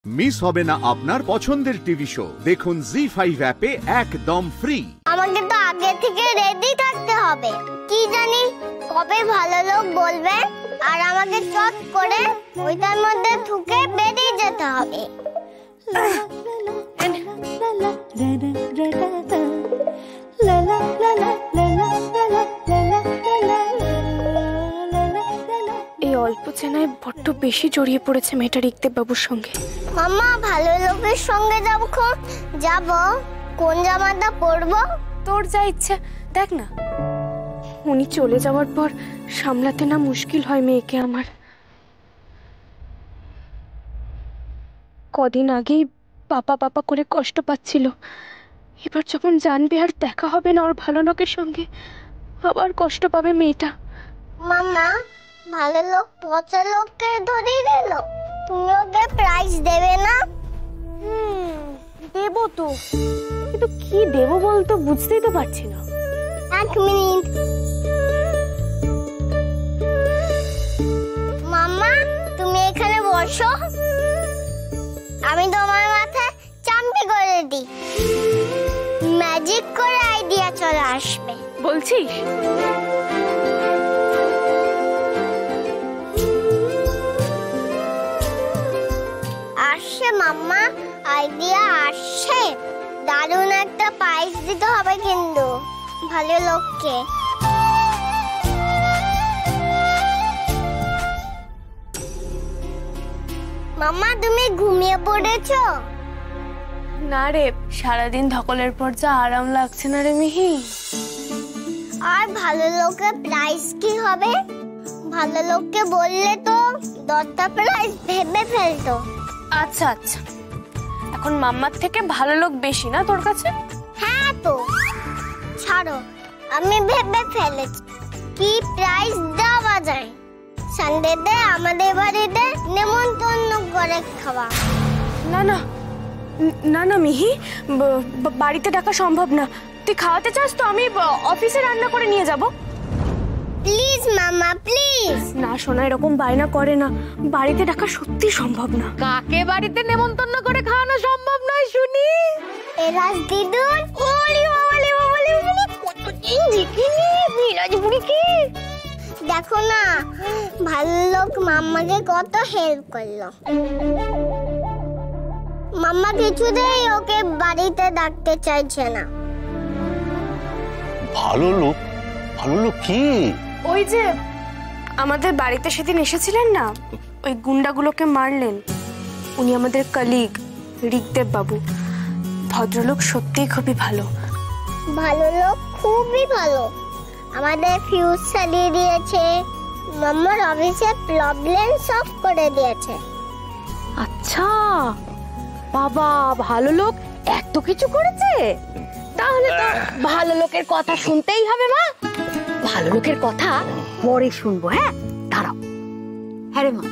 Miss হবে না আপনার পছন্দের টিভি শো। দেখুন জি5 অ্যাপে একদম ফ্রি। আমাকে তো আগে থেকে রেডি থাকতে হবে, কি জানি কবে ভালো লোক বলবে, আর আমাকে চট করে ওইটার মধ্যে ঢুকে বেরিয়ে যেতে হবে। এই অল্প চেনায় বড্ড বেশি জড়িয়ে পড়েছে মেয়েটা ঋগদেব বাবুর সঙ্গে। মামা ভালো লোকের সঙ্গে যাব, কোন জামাটা পরবো? তোর যা ইচ্ছে দেখ না। উনি চলে যাওয়ার পর সামলাতে না মুশকিল হয় মেয়েকে আমার। কদিন আগেই পাপা পাপা করে কষ্ট পাচ্ছিল, এবার যখন জানবে আর দেখা হবে না ওর ভালো লোকের সঙ্গে, আবার কষ্ট পাবে মেয়েটা। মামা ভালো লোক পচা লোককে ধরিয়ে দিল, তুমি ওকে প্রাইজ দেবে না? দেবো তো, কিন্তু কি দেবো বলতো বুঝতেই তো পারছি না। এক মিনিট মামা, তুমি এখানে বসো, আমি তোমার মাথায় চামড়ি করে দিই, ম্যাজিক করে আইডিয়া চলে আসবে। বলছিস? আসছে মাম্মা, আইডিয়া আসছে। দারুণ একটা প্রাইজ দিতে হবে কিন্তু ভালো লোককে। মাম্মা তুমি ঘুমিয়ে পড়েছো? না রে, সারাদিন ধকলের পর যা আরাম লাগছে না রে মিহি। আর ভালো লোকের প্রাইজ কি হবে? ভালো লোককে বললে তো 10টা প্রাইজ ভেবে ফেলতো। আচ্ছা আচ্ছা, এখন মাম্মার থেকে ভালো লোক বেশি না তোর কাছে? হ্যাঁ তো ছাড়ো, আমি ভেবে ফেলেছি কি প্রাইজ দেওয়া যায়। সানডেতে আমাদের বাড়িতে নেমন্তন্ন করে খাওয়া। না না না না মিহি, বাড়িতে ডাকা সম্ভব না। তুই খাওয়াতে চাস তো আমি অফিসে রান্না করে নিয়ে যাব। প্লিজ মামা প্লিজ। না শোনা, এরকম বায়না করে না, বাড়িতে ডাকা সত্যি সম্ভব না। কাকে বাড়িতে নেমন্তন্ন করে খাওয়ানো সম্ভব নয় শুনি? এরাজ দিদুন। ওলি ওলি ওলি ওলি, কতদিন দেখিনি বিরাজপুরিকে। দেখো না ভালো লোক মাম্মাকে কত হেল্প করলো। মাম্মা কিছুতেই ওকে বাড়িতে ডাকতে চাইছে না। ভালো লোক? ভালো লোক কি? ওই যে আমাদের বাড়িতে সেদিন এসেছিলেন না, ওই গুন্ডাগুলোকে মারলেন, উনি আমাদের কলিগ ঋগদেব বাবু। ভদ্রলোক সত্যিই খুবই ভালো। ভালো লোক খুবই ভালো, আমাদের ফিউজ চালিয়ে দিয়েছে, মাম্মার অফিসে প্রবলেম সলভ করে দিয়েছে। আচ্ছা বাবা, ভালো লোক এত কিছু করেছে? তাহলে তো ভালো লোকের কথা শুনতেই হবে মা। ভালো লোকের কথা পরে শুনবো। হ্যাঁ দাঁড়াও। হ্যাঁ রে মা,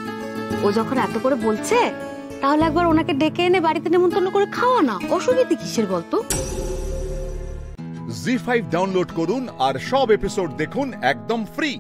ও যখন এত করে বলছে তাহলে একবার ওনাকে ডেকে এনে বাড়িতে নেমন্তন্ন করে খাওয়া না, অসুবিধে কিসের বলতো? জি5 ডাউনলোড করুন আর সব এপিসোড দেখুন একদম ফ্রি।